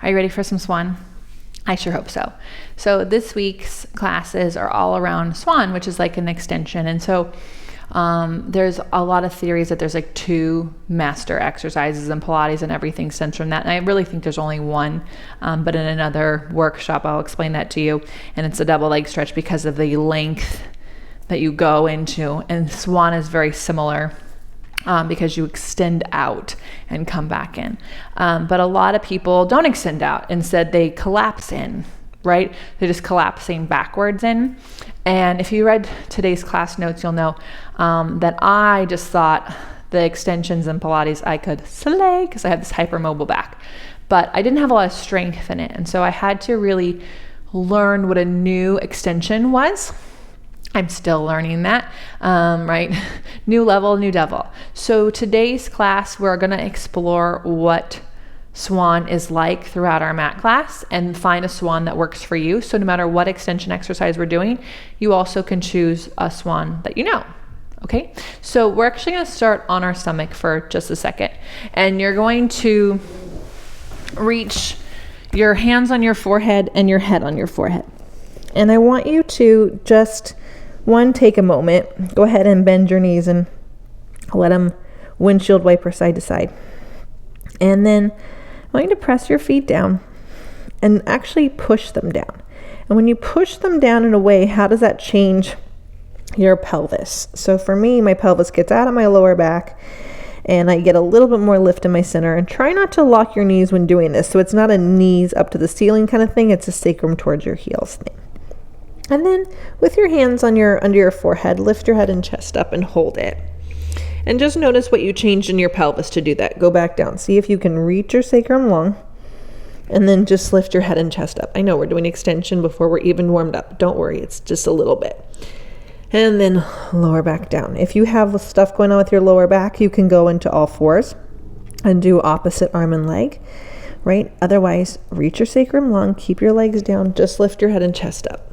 Are you ready for some swan? I sure hope so. So this week's classes are all around swan, which is like an extension. And so there's a lot of theories that there's like 2 master exercises in Pilates and everything stems from that. And I really think there's only one, but in another workshop, I'll explain that to you. And it's a double leg stretch because of the length that you go into. And swan is very similar because you extend out and come back in. But a lot of people don't extend out. Instead, they collapse in, right? They're just collapsing backwards in. And if you read today's class notes, you'll know that I just thought the extensions in Pilates I could slay because I had this hypermobile back. But I didn't have a lot of strength in it. And so I had to really learn what a new extension was. I'm still learning that, right? New level, new devil. So today's class, we're going to explore what swan is like throughout our mat class and find a swan that works for you. So no matter what extension exercise we're doing, you also can choose a swan that you know. Okay, so we're actually going to start on our stomach for just a second, and you're going to reach your hands on your forehead and your head on your forehead. And I want you to just take a moment, go ahead and bend your knees and let them windshield wiper side to side. And then I want you to press your feet down and actually push them down. And when you push them down in a way, how does that change your pelvis? So for me, my pelvis gets out of my lower back and I get a little bit more lift in my center. And try not to lock your knees when doing this. So it's not a knees up to the ceiling kind of thing. It's a sacrum towards your heels thing. And then with your hands on under your forehead, lift your head and chest up and hold it. And just notice what you changed in your pelvis to do that. Go back down. See if you can reach your sacrum long. And then just lift your head and chest up. I know we're doing extension before we're even warmed up. Don't worry, it's just a little bit. And then lower back down. If you have stuff going on with your lower back, you can go into all fours and do opposite arm and leg, right? Otherwise, reach your sacrum long, keep your legs down, just lift your head and chest up.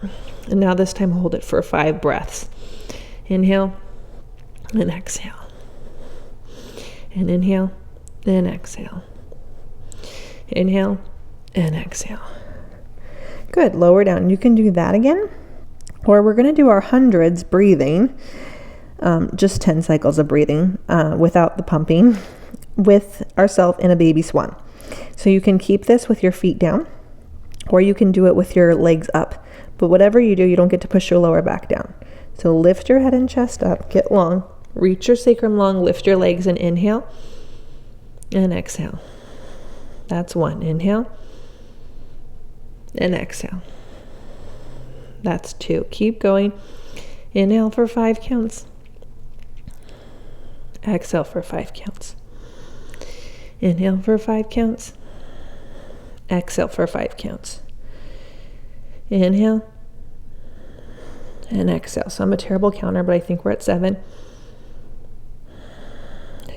And now this time hold it for 5 breaths. Inhale and exhale. And inhale and exhale. Inhale and exhale. Good. Lower down. You can do that again. Or we're going to do our hundreds breathing, just 10 cycles of breathing without the pumping, with ourselves in a baby swan. So you can keep this with your feet down, or you can do it with your legs up. But whatever you do, you don't get to push your lower back down. So lift your head and chest up, get long, reach your sacrum long, lift your legs and inhale and exhale. That's 1. Inhale and exhale. That's 2. Keep going. Inhale for 5 counts. Exhale for 5 counts. Inhale for 5 counts. Exhale for 5 counts. Inhale and exhale. So I'm a terrible counter, but I think we're at 7.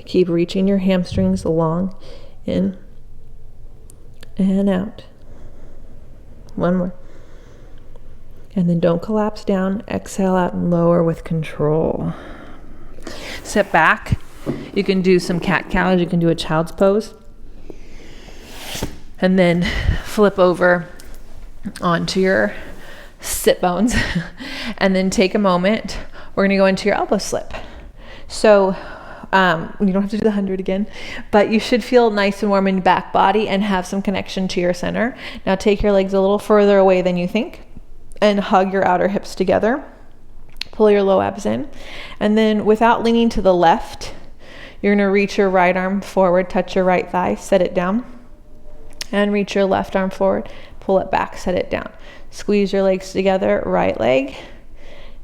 Keep reaching your hamstrings along, in and out. 1 more. And then don't collapse down. Exhale out and lower with control. Sit back. You can do some cat-cows. You can do a child's pose. And then flip over onto your sit bones. And then take a moment. We're going to go into your elbow slip. So you don't have to do the 100 again, but you should feel nice and warm in your back body and have some connection to your center. Now take your legs a little further away than you think and hug your outer hips together. Pull your low abs in. And then without leaning to the left, you're going to reach your right arm forward, touch your right thigh, set it down. And reach your left arm forward, pull it back, set it down. Squeeze your legs together, right leg,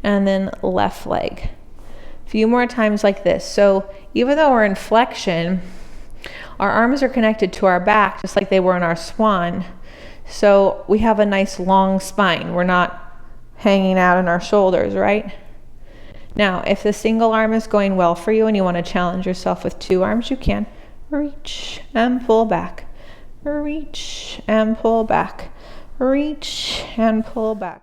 and then left leg. A few more times like this. So even though we're in flexion, our arms are connected to our back just like they were in our swan. So we have a nice long spine. We're not hanging out in our shoulders, right? Now, if the single arm is going well for you and you want to challenge yourself with 2 arms, you can. Reach and pull back. Reach and pull back. Reach and pull back.